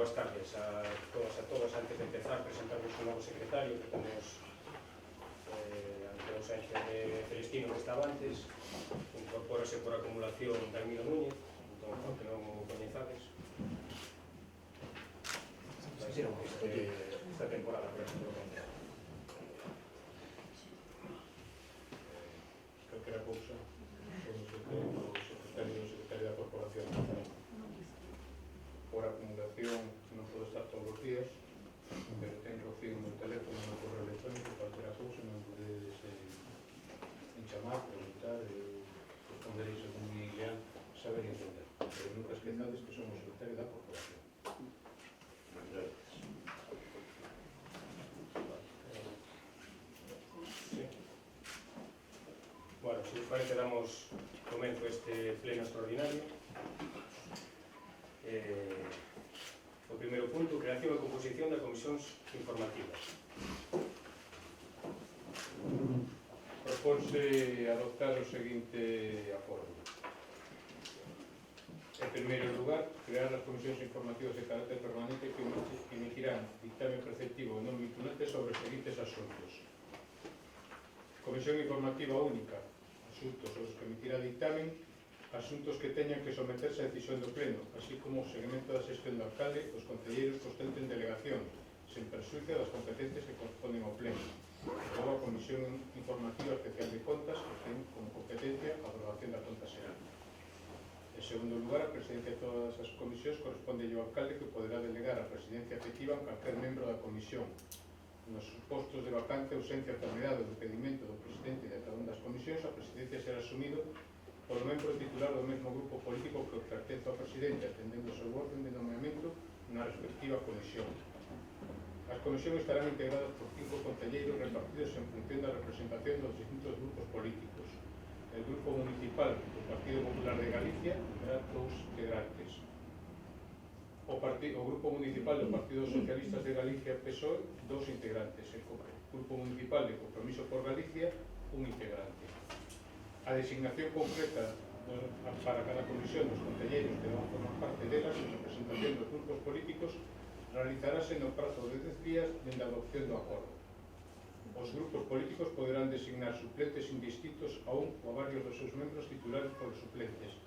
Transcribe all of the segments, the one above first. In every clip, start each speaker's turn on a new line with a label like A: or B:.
A: boas tardes a todas e a todas. Antes de empezar, presentarnos un novo secretario que temos ante a ausencia de Celestino, que estaba antes. Incorpórase por acumulación Dalmiro Núñez, entón, ao que non o coñezades. Vai ser esta temporada, por exemplo. Calquera cousa, o secretario da corporación. Por acumulación non podo estar todos os días, pero ten Rocío no teléfono, no correo electrónico, calquera cousa, non podedes chamar, preguntar, responderéis a como ideal, saber e entender. Pero nunca esquezades que somos o secretario da corporación. Sí. Bueno, se os parece, damos comezo a este pleno extraordinario. O primeiro punto, creación e composición da comisións informativas.
B: Propónse adoptar o seguinte acordo. En primeiro lugar, crear as comisións informativas de carácter permanente que emitirán dictamen preceptivo non vinculante sobre os seguintes asuntos. Comisión informativa única, asuntos aos que emitirá dictamen, asuntos que teñan que someterse a decisión do Pleno, así como o seguimento da xestión do alcalde, os concelleiros que ostenten delegación, sen perxuicio das competencias que corresponden ao Pleno. Logo, a Comisión Informativa Especial de Contas, que ten como competencia a aprobación da conta xeral. En segundo lugar, a presidencia de todas as comisións corresponde ao alcalde, que poderá delegar a presidencia efectiva en calquer membro da comisión. Nos supostos de vacante, ausencia, enfermedade ou despedimento do presidente de cada unha das comisións, a presidencia será asumido polo membro titular do mesmo grupo político que pertence ao presidente, atendendo o seu orden de nomeamento na respectiva comisión. As comisións estarán integradas por 5 concelleiros repartidos en función da representación dos distintos grupos políticos. El grupo municipal do Partido Popular de Galicia terá 2 integrantes. O grupo municipal do Partido Socialistas de Galicia, PSOE, 2 integrantes. El grupo municipal de Compromiso por Galicia, 1 integrante. A designación concreta para cada comisión dos concelleiros que van formar parte delas en representación dos grupos políticos realizarase no prazo de 10 días dende a adopción do acordo. Os grupos políticos poderán designar suplentes indistintos a un ou a varios dos seus membros titulares por suplentes.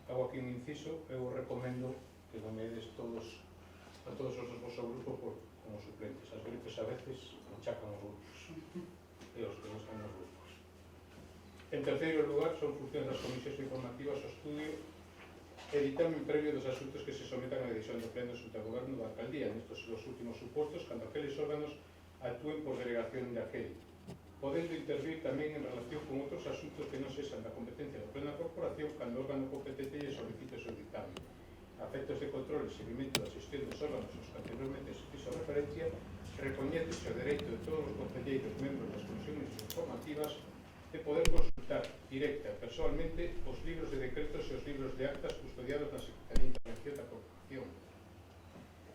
B: Hago aquí un inciso, eu recomendo que nomedes a todos os vosos grupos como suplentes. As gripes a veces machacan os grupos e os que non están nos grupos. En terceiro lugar, son funcións das comisións informativas o estudio e ditamen previo dos asuntos que se sometan a decisión do Pleno xunto ao Goberno da Alcaldía, nestos os últimos supostos, cando aqueles órganos actúen por delegación de aquel, podendo intervir tamén en relación con outros asuntos que non sexan da competencia do Pleno da Corporación cando o órgano competente lle solicite o seu dictamen. A efectos de control e seguimento da xestión dos órganos aos que anteriormente se fixo referencia, recoñécese o dereito de todos os concelleiros membros das comisións informativas de poder consultar directa e persoalmente os libros de decretos e os libros de actas custodiados na Secretaría de Intervención da Corporación.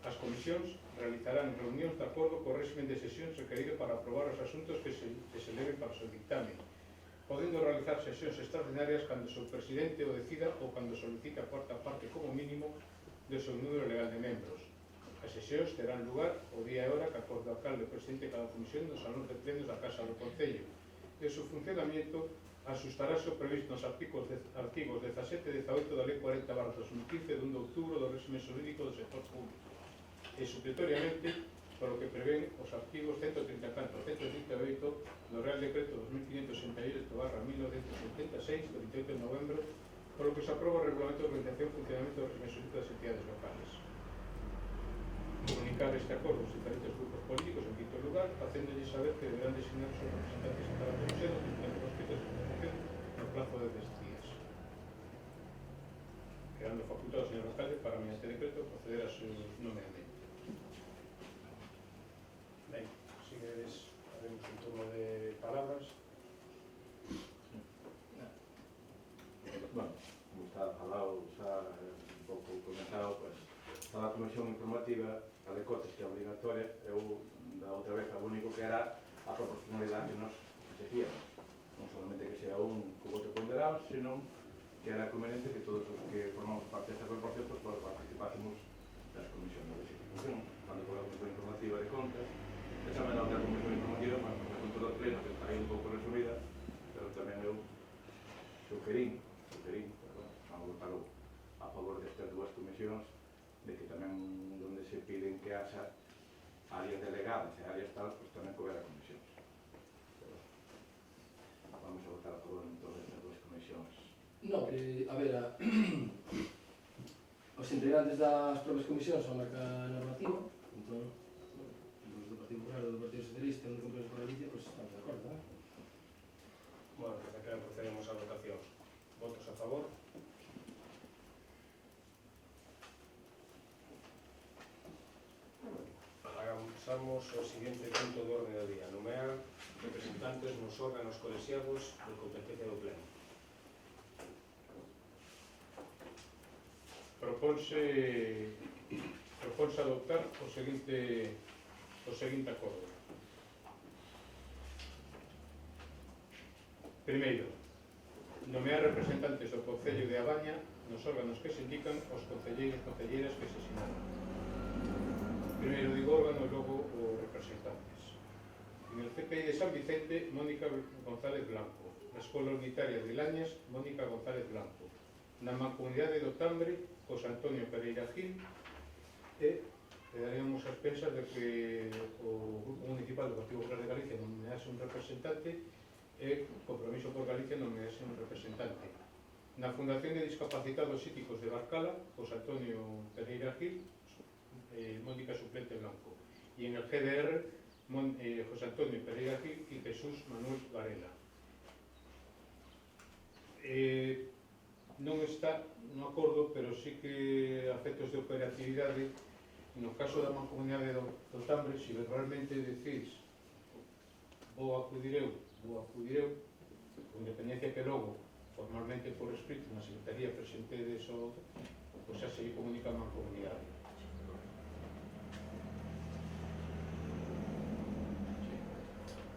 B: As comisións realizarán reunións de acordo co régimen de sesións requerido para aprobar os asuntos que se leven para o seu dictamen, podendo realizar sesións extraordinarias cando o seu presidente o decida ou cando solicita a cuarta parte como mínimo do seu número legal de membros. As sesións terán lugar o día e hora que acorde o alcalde e o presidente de cada comisión nos salóns de plenos da Casa do Concello. E o seu funcionamento asustarase o previsto nos artigos 17 e 18 da Lei 40/2015 de 1 de outubro do régimen xurídico do sector público e supletoriamente polo que prevén os artigos 134 e 138 do Real Decreto 2568/1976 do 28 de novembro polo que se aproba o Regulamento de Organización e Funcionamento do régimen xurídico das entidades locales. Comunicar este acordo aos diferentes grupos políticos en quinto lugar, facéndolles saber que deberán designar os representantes en cada comisión dos diferentes aspectos de información no plazo de 10 días. Quedando facultado ao señor alcalde para, mediante decreto, proceder a seu nomeamento.
A: Ben, si queredes, haremos un turno de palabras.
C: Bueno, como está falado, xa un pouco comentado, pues, toda a comisión informativa, a de cotes que é obligatoria, eu da outra vez o único que era a proporcionalidade que nos exigíamos. Non solamente que sea un co voto ponderado, senón que era conveniente que todos os que formamos parte desta corporación pues, participásemos das comisións de execución, cando por a comisión informativa de contas, e tamén a outra comisión informativa, bueno, a control do pleno, que está aí un pouco resumida, pero tamén eu sugerín, pero bueno, vamos votar a favor destas dúas comisións, de que tamén onde se piden que haxa áreas delegadas e áreas tal, pues tamén cober a comisións. Pero vamos a votar a favor en todas estas dúas comisións.
D: No, a ver, os integrantes das propias comisións son marca normativa, entón, os do Partido Popular e do Partido Socialista e do Compromiso por Galicia, pois estamos de acordo, non?
B: Bueno, pues aquí procedemos a votación. Votos a favor? Pasamos ao seguinte punto do orden do día. Nomear representantes nos órganos colexiados de competencia do Pleno. Proponse adoptar o seguinte acordo. Primeiro, nomear representantes do Concello de Abaña nos órganos que se indican os concelleiros e concelleiras que se sinalan. Primeiro digo órgano e logo os representantes. En el CPI de San Vicente, Mónica González Blanco. Na Escola Unitaria de Lañas, Mónica González Blanco. Na Mancomunidade do Tambre, José Antonio Pereira Gil. E quedaríamos as pensas de que o Grupo Municipal do Partido Popular de Galicia nomease un representante e Compromiso por Galicia nomease un representante. Na Fundación de Discapacitados Psíquicos de Barcala, José Antonio Pereira Gil, Mónica Suplente Blanco. Y en el GDR, José Antonio Pereira Gil y Jesús Manuel Varela. Non está no acordo, pero sí que a efectos de operatividade, no caso da Mancomunidade do Tambre, se realmente decís vou acudir eu, con independencia que logo, formalmente por escrito, na Secretaría presentedes o, pois xa se comunica a Mancomunidade.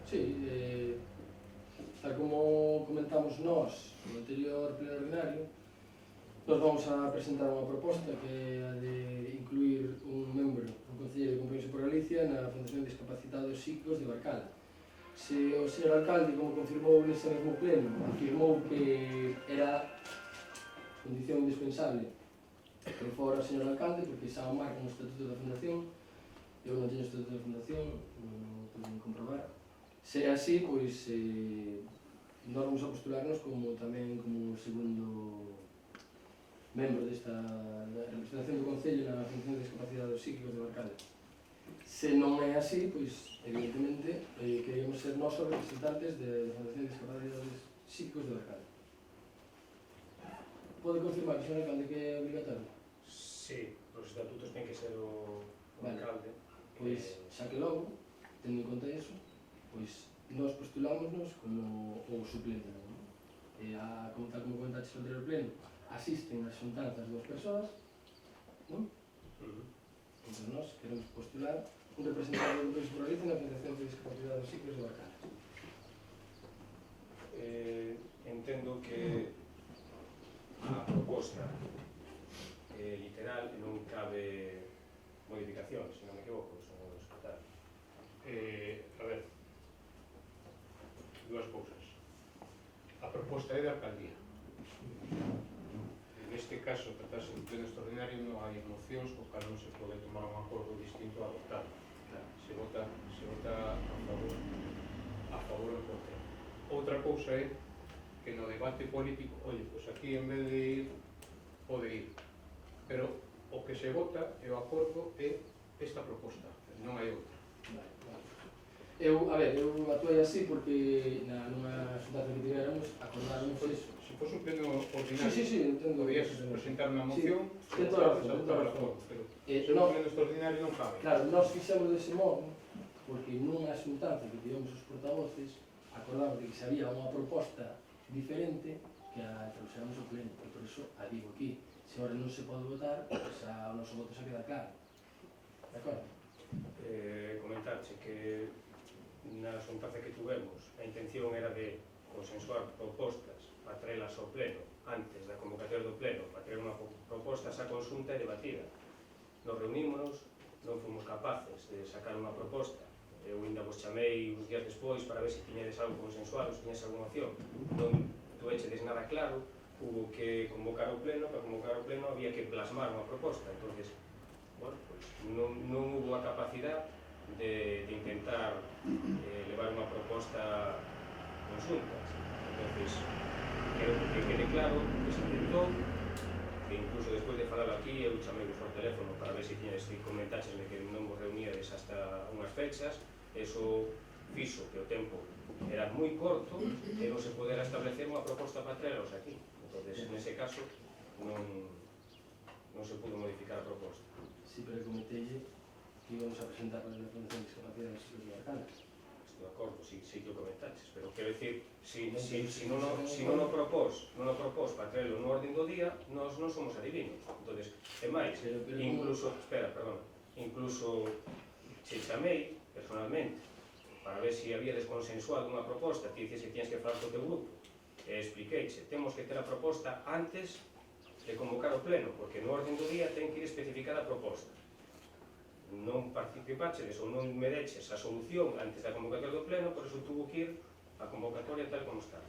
D: Sí, tal como comentamos nós no anterior pleno ordinario, nós vamos a presentar unha proposta que é a de incluir un membro do Concello de Compromiso por Galicia na Fundación de Discapacitados Psíquicos de Barcala. Se o señor alcalde, como confirmou nese mesmo pleno, afirmou que era condición indispensable que fora o señor alcalde, porque xa o marca no Estatuto da Fundación, eu non teño Estatuto da Fundación, non poden comprobar. Se é así, pois nós vamos a postularnos como tamén como segundo membro desta representación do Concello na Fundación de Discapacitados Psíquicos de Barcala. Se non é así, pois evidentemente queríamos ser nós os representantes da Fundación de Discapacitados Psíquicos de Barcala. Pode confirmar, señor alcalde, que é obligatorio?
B: Sí, os estatutos ten que ser o alcalde.
D: Pois, xa que logo, tendo en conta iso, pois nós postulámonos como o suplente, non? Como tal como comentaste no anterior pleno, asisten as xuntanzas dúas persoas, non? Entón nós queremos postular un representante do Compromiso por Galicia na Fundación de Discapacitados Psíquicos de Barcala.
B: Entendo que a proposta literal non cabe modificación, se non me equivoco, señor secretario. A ver, dúas cousas. A proposta é de alcaldía. Neste caso, tratarse de pleno extraordinario, non hai mocións, o cal non se pode tomar un acordo distinto a adoptar. Se vota a favor do contra. Outra cousa é que no debate político, oye, pois aquí en vez de ir, pode ir. Pero o que se vota e o acordo é esta proposta, non hai outra.
D: Eu actuei así porque nunha xuntanza que tivéramos acordáramos iso.
B: Se fose un pleno ordinario,
D: Sí, entendo.
B: podías presentar unha moción,
D: ten toda a razón,
B: pero
D: se
B: se un pleno extraordinario non cabe.
D: Claro, nós fixemos dese modo porque nunha xuntanza que tivemos os portavoces acordamos de que se había unha proposta diferente que a trouxéramos ao pleno, e por iso a digo aquí. Se agora non se pode votar, pois o noso voto se queda claro. De acordo?
B: Comentarche que na xuntanza que tuvemos a intención era de consensuar propostas para traelas ao pleno antes da convocatoria do pleno, para traer unha proposta esa consulta e debatida.
E: nos reunímonos, non fomos capaces de sacar unha proposta. Eu ainda vos chamei uns días despois para ver se tiñedes algo consensuado, se tiñedes alguna opción. Non tuvechedes nada claro, hubo que convocar o pleno, para convocar o pleno había que plasmar unha proposta. Entonces, bueno, pues, non hubo a capacidade de intentar levar unha proposta consulta. Entonces, quero que quede claro que se intentou, que incluso despois de falar aquí eu chamei por teléfono para ver se tiñes que comentaches de que non vos reuníades hasta unhas fechas. Eso fixo que o tempo era moi corto e non se podera establecer unha proposta para traeros aquí. Entonces, nese caso, non se pudo modificar a proposta.
D: Sí, pero comentelle que íbamos a presentar para a Fundación de Discapacidade de Xesús de Marcana.
E: Estou de acordo, sí que o comentaches, pero quero dicir, si non o propós para traerlo no orden do día, nós non somos adivinos. Entonces, é máis, incluso se chamei personalmente para ver se había desconsensuado unha proposta, ti dices que tienes que falar co teu grupo, e expliqueiche, temos que ter a proposta antes de convocar o pleno, porque no orden do día ten que ir especificada a proposta. Non participaches ou non me deches a solución antes da convocatoria do pleno, por eso tuvo que ir a convocatoria tal como está.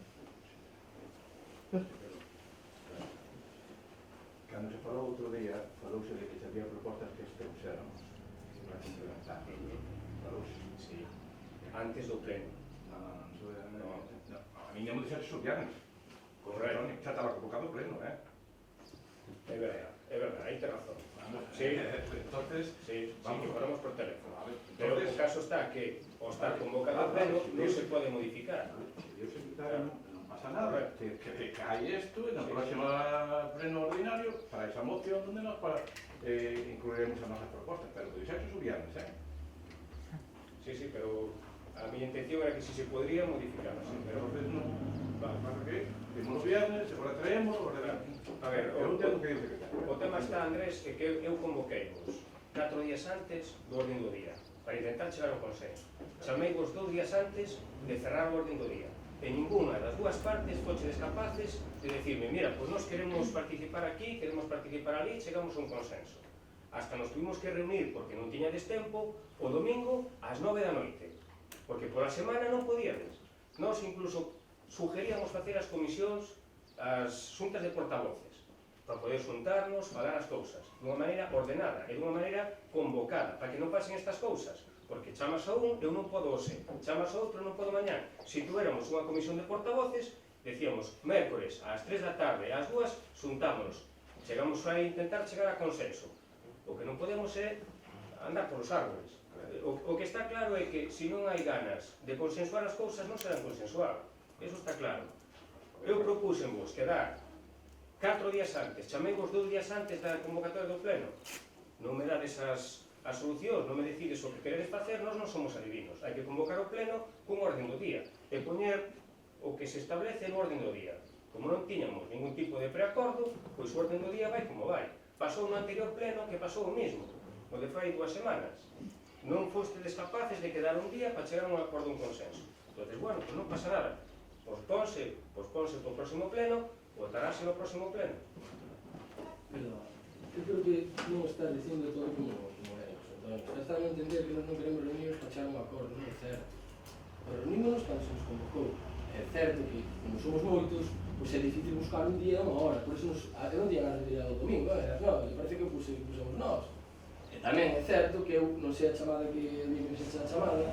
C: Cando se falou outro día, falouse de que se había propostas que se trouxeron para se implementar. Falouse.
E: Sí. Antes do pleno.
C: Non. A mí non me dixeron eso viernes.
E: Correcto.
C: Xa estaba convocado o pleno,
E: É verdade, aí ten razón.
C: Sí, entonces...
E: Sí, que falamos por teléfono.
C: Vale,
E: Pero o caso está que, ao estar convocado o pleno, non se pode modificar.
C: Dios secretario, non pasa nada. Que hai isto e no próximo pleno ordinario para esa moción donde nos incluiremos as nosas propostas, pero que dixeron o viernes,
E: Sí, pero a miña intención era que si se podría modificar, pero
C: entonces non. Vale, para que dimos os viernes, agora traemos,
E: a ver,
C: eu entendo que dice que
E: o tema está, Andrés, é que eu convoquei-vos 4 días antes do orden do día para intentar chegar ao consenso. Chamei-vos 2 días antes de cerrar o orden do día. E ninguna das dúas partes fochedes capaces de decirme, mira, pois nós queremos participar aquí, queremos participar ali, chegamos a un consenso. Hasta nos tuvimos que reunir, porque non tiñades tempo, o domingo ás 9 da noite. Porque pola semana non podíades. Nós incluso sugeríamos facer as comisións, as xuntas de portavoces, para poder xuntarnos, falar as cousas, dunha maneira ordenada e dunha maneira convocada, para que non pasen estas cousas. Porque chamas a un, eu non podo hoxe, chamas a outro, non podo mañán. Se tuéramos unha comisión de portavoces, decíamos, mércores, ás 3 da tarde, ás 2, xuntámonos. Chegamos a intentar chegar a consenso. O que non podemos é andar polos árboles. O que está claro é que se non hai ganas de consensuar as cousas, non serán consensuadas. Eso está claro. Eu propúxenvos quedar 4 días antes, chameivos 2 días antes da convocatoria do pleno. Non me dades as solucións, non me decides o que queredes facer, nós non somos adivinos. Hai que convocar o pleno cun orden do día e poñer o que se establece no orden do día. Como non tiñamos ningún tipo de preacordo, pois o orden do día vai como vai. Pasou no anterior pleno que pasou o mesmo, o de fai 2 semanas. Non fostedes capaces de quedar un día para chegar a un acordo, un consenso. Entón, bueno, pois non pasa nada. Posponse para o próximo pleno, votarase no próximo pleno.
D: Perdón, eu creo que non estás dicindo todo como é, Antonio. Estás dando a entender que nós non queremos reunirnos para chegar a un acordo, non é certo. Pero reunímonos cando se nos convocou. É certo que, como somos moitos, pois é difícil buscar un día e unha hora. Por eso eu non tinha ganas de ir ao domingo, non, parece que pusemos nós. E tamén é certo que eu non sei a chamada que me sexa a chamada,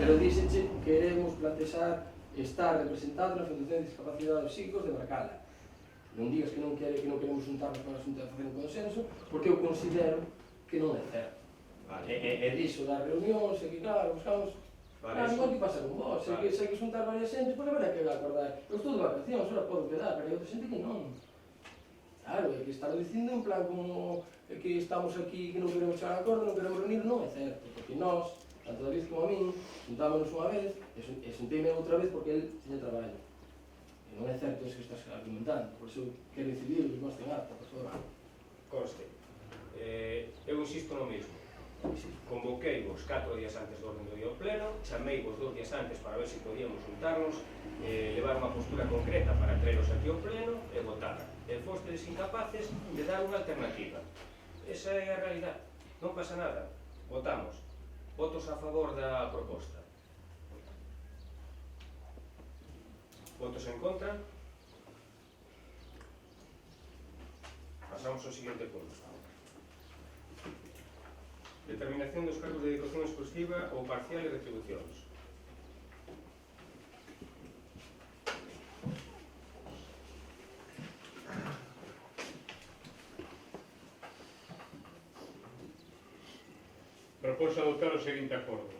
D: pero díxeche que queremos plantexar estar representado na Fundación de Discapacidade dos Psíquicos de Marcala. Non digas que non queremos juntarnos para facer un consenso, porque eu considero que non é certo. E dixo das reunións, e que claro, buscamos... Claro, igual que pasa con vos, se hai que xuntar varias xentes, pois haberá que acordar. Eu estou de vacacións, ahora podo quedar, pero hai outra xente que non. Claro, é que estar dicindo en plan como que estamos aquí, que non queremos chegar a acordo, non queremos reunir, non é certo, porque nós, tanto David como a min, xuntámonos unha vez, e xunteime outra vez porque el tiña traballo. E non é certo isso que estás argumentando, por iso quero incidir, que conste en acta, por favor.
E: Conste. Eu insisto no mesmo. Convoquei-vos 4 días antes do orden do día ao pleno, chamei-vos 2 días antes para ver se podíamos juntarnos, levar unha postura concreta para traeros aquí ao pleno e votar. E fostedes incapaces de dar unha alternativa. Esa é a realidade. Non pasa nada, votamos. Votos a favor da proposta. Votos en contra. Pasamos ao seguinte punto. Determinación dos cargos de dedicación exclusiva ou parcial e retribucións.
B: Propónse adoptar o seguinte acordo.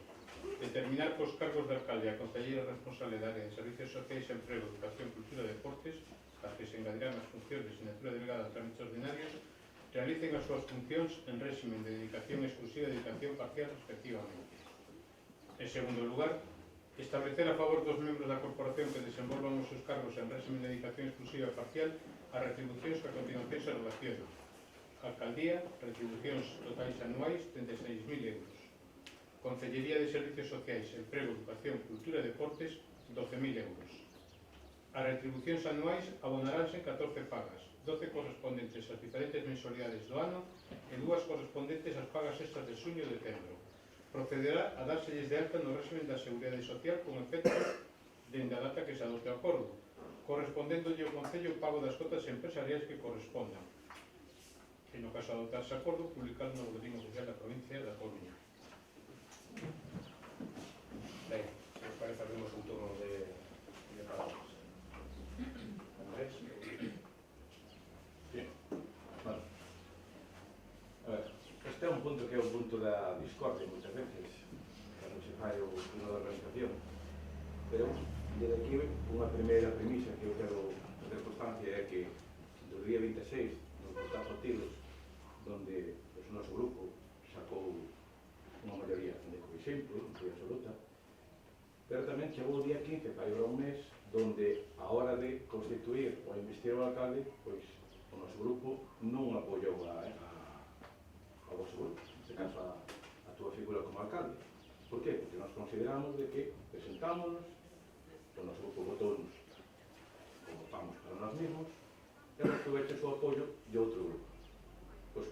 B: Determinar que os cargos de alcalde e a concelleira responsable da área de servicios sociais, emprego, educación, cultura e deportes, as que se engadirán as funcións de asignatura delegada a trámites ordinarios, realicen as súas funcións en régimen de dedicación exclusiva e dedicación parcial respectivamente. En segundo lugar, establecer a favor dos membros da corporación que desenvolvan os seus cargos en régimen de dedicación exclusiva e parcial as retribucións que a continuación se relacionan. Alcaldía, retribucións totais anuais 36.000 euros. Concellería de Servicios Sociais, Emprego, Educación, Cultura e Deportes 12.000 euros. As retribucións anuais abonaránse en 14 pagas, 12 correspondentes ás diferentes mensualidades do ano e 2 correspondentes ás pagas extras de xuño e decembro. Procederá a dárselles de alta no régimen da Seguridade Social con efecto dende a data que se adote o acordo, correspondéndolle ao Concello o pago das cotas empresariais que correspondan. E no caso de adoptarse acordo, publicado no Boletín Oficial da Provincia da Coruña.
E: Ben, se os parece, abrimos un turno de palabras. Andrés?
C: Sí. Bueno. A ver, este é un punto que é un punto da discordia moitas veces, cando se fai o pleno da organización. Pero, desde aquí, unha primeira premisa que eu quero fazer constancia é que do día 26, nos votar partidos, donde o noso grupo sacou unha maioría de exemplo, maioría absoluta, pero tamén chegou o día 15, para ir a un mes, donde a hora de constituir ou investir o alcalde, pois o noso grupo non apoiou ao vosso grupo, neste caso a túa figura como alcalde. Por qué? Porque nós consideramos de que presentámonos, o noso grupo votounos como vamos para nós mesmos, e recibeste o seu apoio de outro grupo. Pois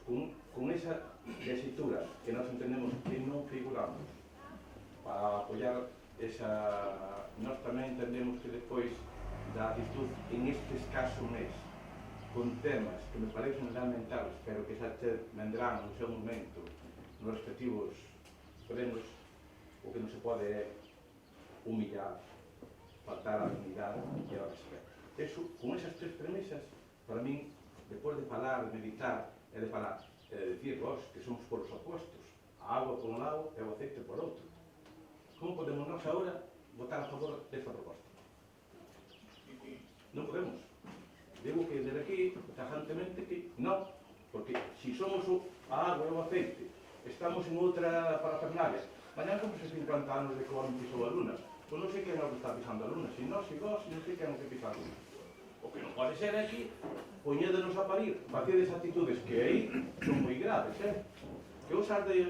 C: con esa tesitura que nós entendemos que non figuramos para apoiar esa... Nós tamén entendemos que despois da actitud en este escaso mes, con temas que me parecen lamentables, pero que xa vendrán no seu momento nos respectivos plenos, o que non se pode é humillar, faltar a dignidade e ao respeto. Eso, con esas tres premisas, para min, despois de falar, de meditar e de falar, e de decir vos que somos polos opostos, a agua por un lado e o aceite por outro, como podemos nós agora votar a favor desta proposta? Non podemos. Digo que desde aquí, tajantemente, que non, porque se somos a agua e o aceite, estamos en outra parafernalia, mañana como se 50 anos de que o home pisou a luna, pois non sei quen é o que está pisando a luna, se nós e vos, non sei quen é o que pisa a luna. O que non pode ser é que poñédenos a parir, facedes actitudes que aí son moi graves, que os harei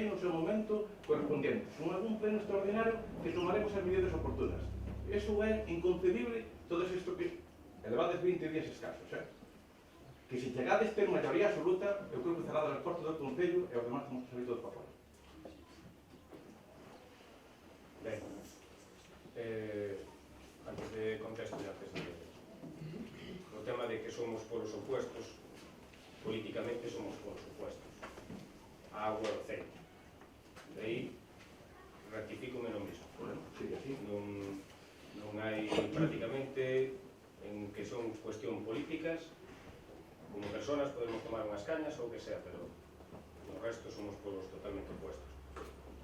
C: no seu momento correspondientes, un algún pleno extraordinario que tomaremos as medidas oportunas. Eso é inconcebible, todo isto que elevades 20 días escasos, que se chegades ter maioría absoluta, eu creo que cerrado as portas do Concello e os demás temos que salir todos para fora.
E: Ben, antes de contexto e antes de... No tema de que somos polos opuestos, políticamente somos polos opuestos. A agua e o aceite. De aí, rectifícome no mismo.
C: Bueno, sigue así.
E: Non hai prácticamente en que son cuestión políticas, como personas podemos tomar unhas cañas ou o que sea, pero o resto somos polos totalmente opuestos.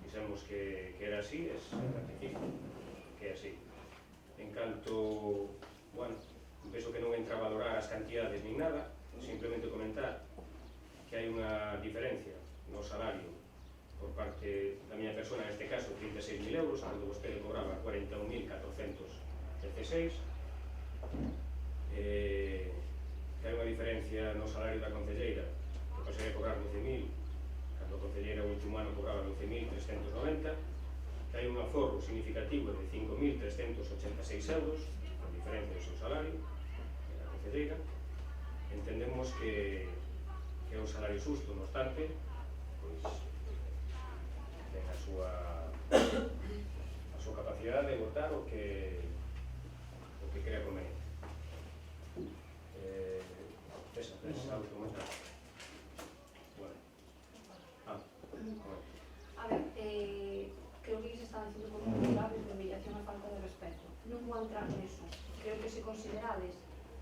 E: Dixemos que era así, es rectifico, que é así. En canto, bueno, penso que non entra a valorar as cantidades nin nada, simplemente comentar que hai unha diferencia no salario por parte da miña persona, neste caso 36.000 euros, cando vostede cobraba 41.416, que hai unha diferencia no salario da concelleira, que pasei a cobrar 12.000, cando a concelleira o último ano cobraba 12.390, que hai un aforro significativo de 5.386 euros, con diferencia do seu salario, da concelleira. Entendemos que é un salario xusto, no obstante, pois ten a súa capacidade de votar o que crea conveniente. Tes algo que comentar? Bueno. Comenta.
F: A ver, creo que se están dicindo como muy graves de humillación e falta de respeto. Non vou entrar neso. Creo que se considerades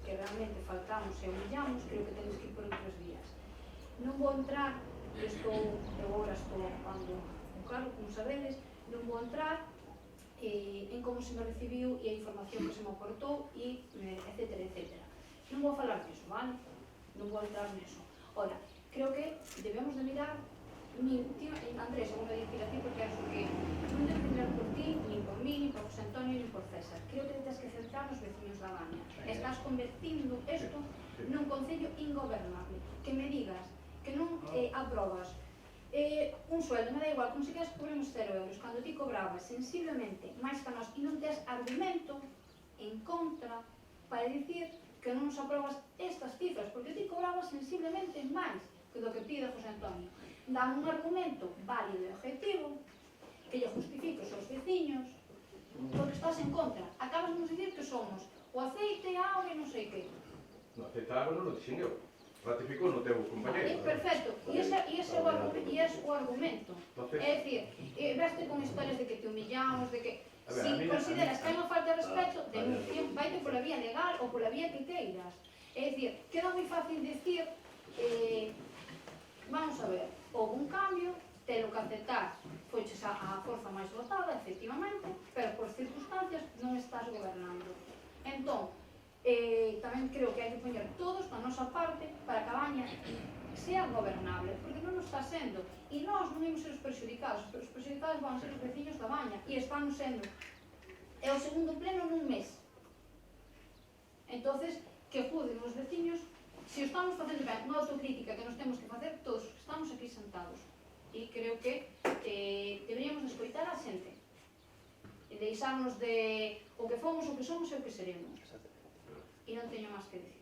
F: que realmente faltamos e humillamos, creo que tenéis que ir por outras vías. Non vou entrar, eu agora estou ocupando un cargo, como sabedes, non vou entrar en como se me recibiu e a información que se me aportou e etcétera, etcétera. Non vou falar disso, vale? Non vou entrar neso. Ora, creo que debemos de mirar Andrés, vou a dicir a ti porque acho que non debes mirar por ti, nin por mí, nin por José Antonio, nin por César. Creo que tens que centrar nos veciños da Baña. Estás convertindo isto nun concello ingobernable. Que me digas que non aprobas un sueldo, me da igual, como se queres cobremos 0 euros, cando ti cobrabas sensiblemente máis que nós e non tes argumento en contra para dicir que non nos aprobas estas cifras, porque ti cobrabas sensiblemente máis que do que pide José Antonio. Dame un argumento válido e objetivo que lle justifique os seus veciños porque estás en contra. Acabas de nos dicir que somos o aceite, a auga e non sei que.
C: No, aceite a auga non lo dixen eu. Ratificou no teu compañero.
F: Perfecto, e ese é o argumento. É dicir, veste con historias de que te humillamos, de que si consideras que hai unha falta de respeto, denuncian, vaite pola vía legal ou pola vía que queiras. É dicir, queda moi fácil dicir, vamos a ver, houve un cambio, telo que aceptar, foiches a forza máis votada, efectivamente, pero por circunstancias non estás gobernando. Entón, tamén creo que hai que poñer todos da nosa parte para que a Baña sea gobernable, porque non nos está sendo, e nós non imos ser os perxudicados van ser os veciños da Baña, e están sendo. É o segundo pleno nun mes. Entonces, que juden os veciños, se o estamos facendo ben, unha autocrítica que nos temos que facer todos os que estamos aquí sentados. E creo que deberíamos escoitar a xente e deixarnos de o que fomos, o que somos e o que seremos. E non teño máis que dicir.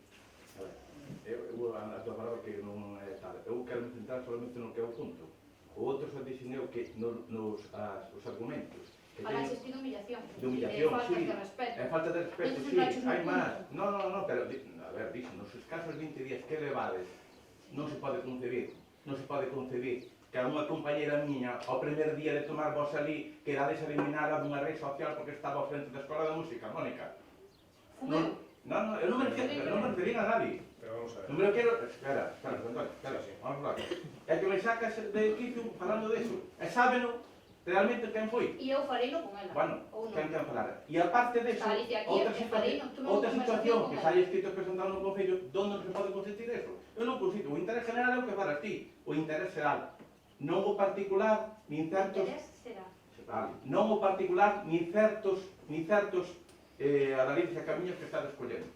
C: A tua palabra que non é tal. Eu quero me centrar solamente no que é o punto. O outro só dixen eu que os argumentos
F: Falaches ti de humillación.
C: De humillación,
F: falta
C: sí.
F: de respeto.
C: É falta de respeto, sí. Hai máis. Non, pero, a ver, dixen, nos escasos 20 días que levades, non se pode concebir que a unha compañera miña, ao primer día de tomar vos ali, quedades eliminada dunha rede social porque estaba ao frente da Escola de Música, Mónica.
F: Fumeu.
C: Non, eu non me referí a nadie.
E: Pero vamos a ver.
C: Non me lo quero... Espera, Antonio, vamos a falar. É que me sacas de quicio falando deso. E sábeno realmente quen foi.
F: E eu falei con ela.
C: Bueno,
F: ou non.
C: quen falar. E aparte deso, outra situación que se hai escrito presentado no Concello, onde non se pode consentir eso. Eu non consigo. O interés general é o que falas ti. O interés xeral. Non o particular, nin certos...
F: Interés será.
C: Vale. Non o particular, nin certos analistas e camiños que estás escollendo.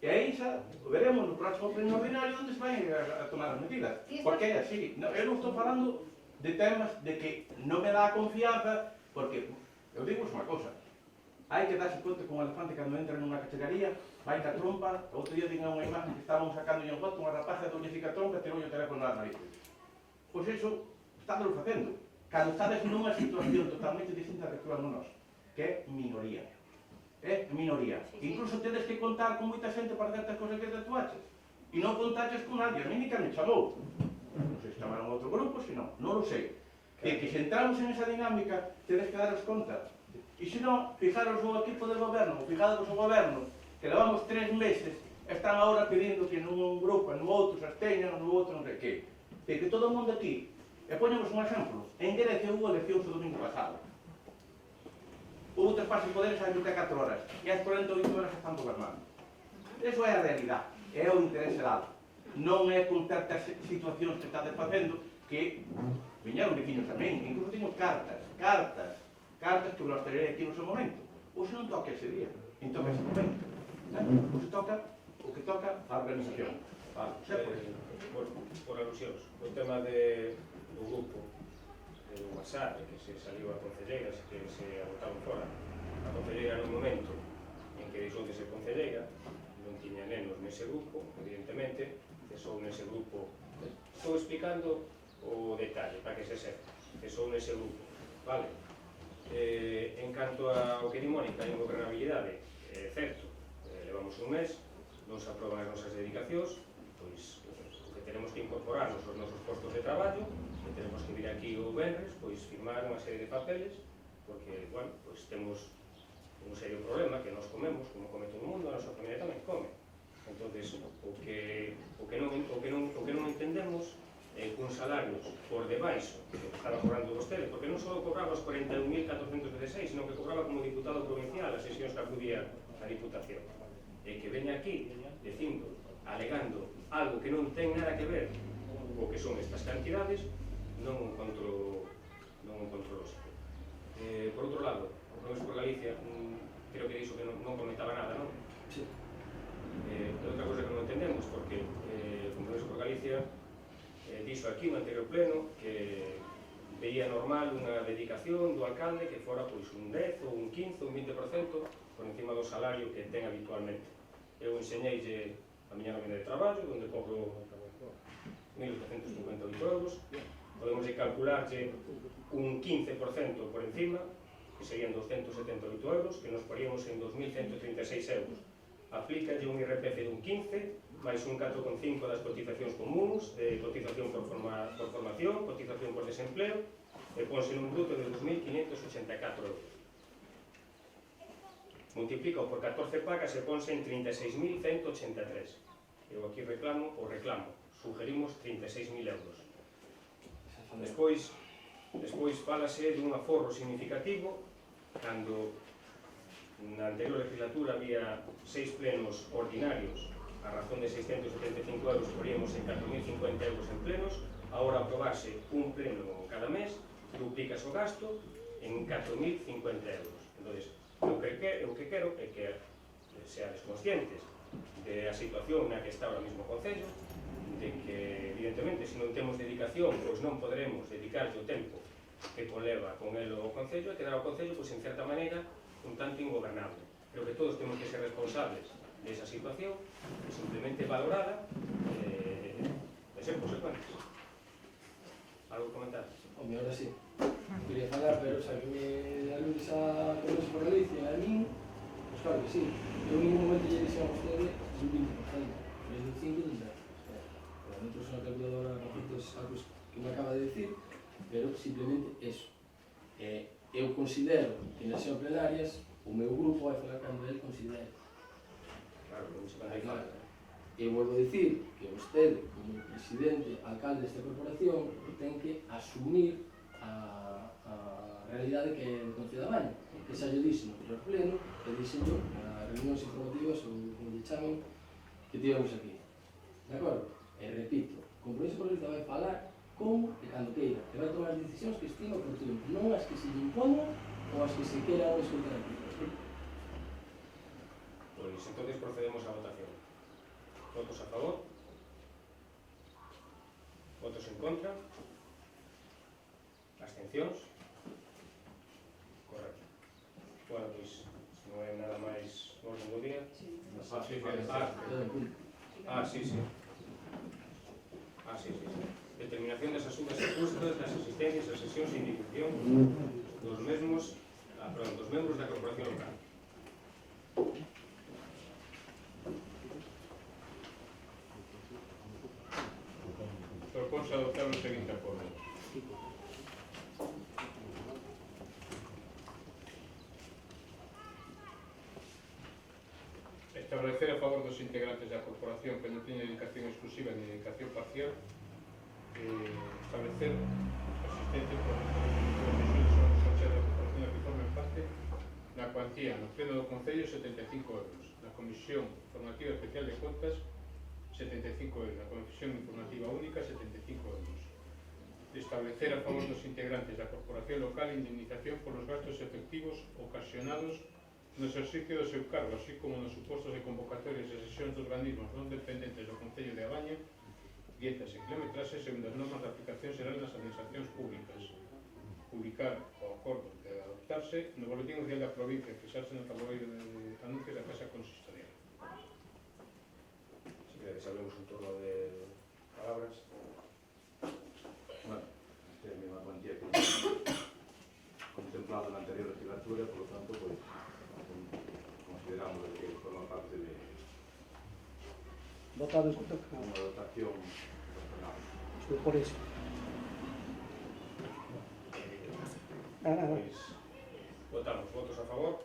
C: E aí xa veremos no próximo pleno ordinario onde se vai a tomar as medidas. Porque é así. Eu non estou falando de temas de que non me dá a confianza, porque, eu digo unha cosa, hai que darse conta con un elefante cando entra nunha cachegaría, vai ca trompa, outro día tinha unha imagen que estábamos sacando en foto, unha rapaza doulle fica a trompa e tirou o teléfono nas narices. Pois iso, estádelo facendo. Cando estades nunha situación totalmente distinta a que actuamos nós, que é minoría. É minoría. Incluso tedes que contar con moita xente para certas cosas que te actuaches. E non contaches con nadie, a mí ni que me chamou. Non sei se chamaron a outro grupo, se non lo sei. E que se entramos en esa dinámica, tedes que daros conta. E se non, fijaros o equipo de goberno, ou fijaros o goberno, que levamos 3 meses, están agora pedindo que nun grupo, nun outro se absteñan, nun outro non sei que. E que todo o mundo aquí, e poñemos un exemplo, en Grecia hubo eleccións o domingo pasado. Hubo traspaso de poderes ás 24 horas, e ás 48 horas están gobernando. Eso é a realidade, é o interés xeral. Non é con certas situacións que estades facendo que viñeron veciños tamén, incluso teño cartas que vos traerei aquí no seu momento. Ou se non toca ese día, non toca ese momento. Ou se toca o que toca a organización.
E: Por alusións, o tema do grupo do WhatsApp, que se saliu a concelleira, que se abotaron fora a concelleira no momento en que deixou de ser concelleira, non tiña nenos nese grupo, evidentemente, cesou nese grupo. Estou explicando o detalle, para que se sepa, que son ese grupo, vale? En canto ao que di Mónica en gobernabilidade, é certo, levamos un mes, non se aproban as nosas dedicacións, pois o que tenemos que incorporarnos aos nosos postos de traballo, que tenemos que vir aquí o venres, pois firmar unha serie de papeles, porque, bueno, pois temos un serio problema que nos comemos, como come todo o mundo, a nosa familia tamén come. Entonces, o que non entendemos é que uns salarios por debaixo que estaba cobrando vostede, porque non só cobraba os 41.416, sino que cobraba como diputado provincial as sesións que acudía a Diputación. E que veña aquí dicindo, alegando algo que non ten nada que ver co que son estas cantidades, non o encontro lógico. Por outro lado, o Compromiso por Galicia, creo que dixo que non comentaba nada, non?
D: Sí.
E: Outra cosa que non entendemos, porque o Compromiso por Galicia dixo aquí no anterior pleno que veía normal unha dedicación do alcalde que fora pois un 10 ou un 15 ou un 20% por encima do salario que ten habitualmente. Eu enseñeille a miña nómina de traballo, onde cobro 1.858 euros, podemos calcularlle un 15% por encima, que serían 278 euros, que nos poríamos en 2.136 euros. Aplícalle un IRPF dun 15, máis un 4,5 das cotizacións comuns, de cotización por formación, cotización por desempleo, e ponse nun bruto de 2.584 euros. Multiplica por 14 pagas e ponse en 36.183. Eu aquí reclamo, sugerimos 36.000 euros. Despois fálase dun aforro significativo, cando na anterior legislatura había 6 plenos ordinarios, a razón de 675 euros poríamos en 4.050 euros en plenos, agora aprobarse un pleno cada mes, duplicas o gasto en 4.050 euros. Entón, o que quero é que seades conscientes da situación na que está ahora mismo o Concello, de que, evidentemente, se non temos dedicación, pois non poderemos dedicarlle o tempo que conleva con el o Concello, e quedar o Concello, pois, en certa maneira, un tanto ingobernable. Creo que todos temos que ser responsables desa situación, simplemente valorada e ser consecuentes. Algo que comentar?
D: Home, ahora sí. Quería falar, pero xa que me aludes a Compromiso por Galicia a min, pois claro que sí. Eu en ningún momento lle dixen a vostede un 20%, mas do 5 do 10. Pero non trouxe unha calculadora con certos algos que me acaba de decir, pero simplemente eso. Eu considero que nas sesións plenarias o meu grupo vai falar cando ele considere.
E: Claro, non se vai falar.
D: Eu volvo a dicir que vostede, como presidente, alcalde desta corporación, ten que asumir a realidade que é do Concello da Baña, que xa lle dixen no anterior pleno, e dixen yo nas reunións informativas ou como lle chamen que tivemos aquí. De acordo? E repito, o Compromiso por Galicia vai falar como e cando queira, que vai tomar as decisións que estima oportuno, non as que se lle impongan ou as que se queiran escoitar aquí.
E: Pois, entonces procedemos á votación. Votos a favor? Votos en contra? Abstencións? Correcto. Bueno, pois, se non hai nada máis no orden do día.
B: Sí, sí. Determinación das asumas e custos das asistencias a sesións de indicación dos membros da corporación local. Proponse adoptar o seguinte acordo. Establecer a favor dos integrantes da corporación que non teñen dedicación exclusiva ni dedicación parcial, establecer asistentes por da corporación que formen parte na cuantía no pleno do Concello 75 euros, na Comisión Informativa Especial de Contas 75 euros, na Comisión Informativa Única 75 euros. Establecer a favor dos integrantes da corporación local indemnización por los gastos efectivos ocasionados no exercicio do seu cargo, así como nos supostos de convocatorias e sesións dos organismos non dependentes do Concello de A Baña, dietas e kilometraxes segundo as normas de aplicación xeral nas administracións públicas. Publicar o acordo de adoptarse no Boletín Oficial da Provincia e fixarse no tabuleiro de anuncios da Casa Consistorial.
E: Si queréis, hablemos un turno de palabras.
C: Bueno, anterior legislatura, por lo tanto, pues, consideramos que forma parte de
G: Votado este toque.
C: unha dotación personal.
G: Estou por eso. Nada.
E: Pois, votamos, votos a favor,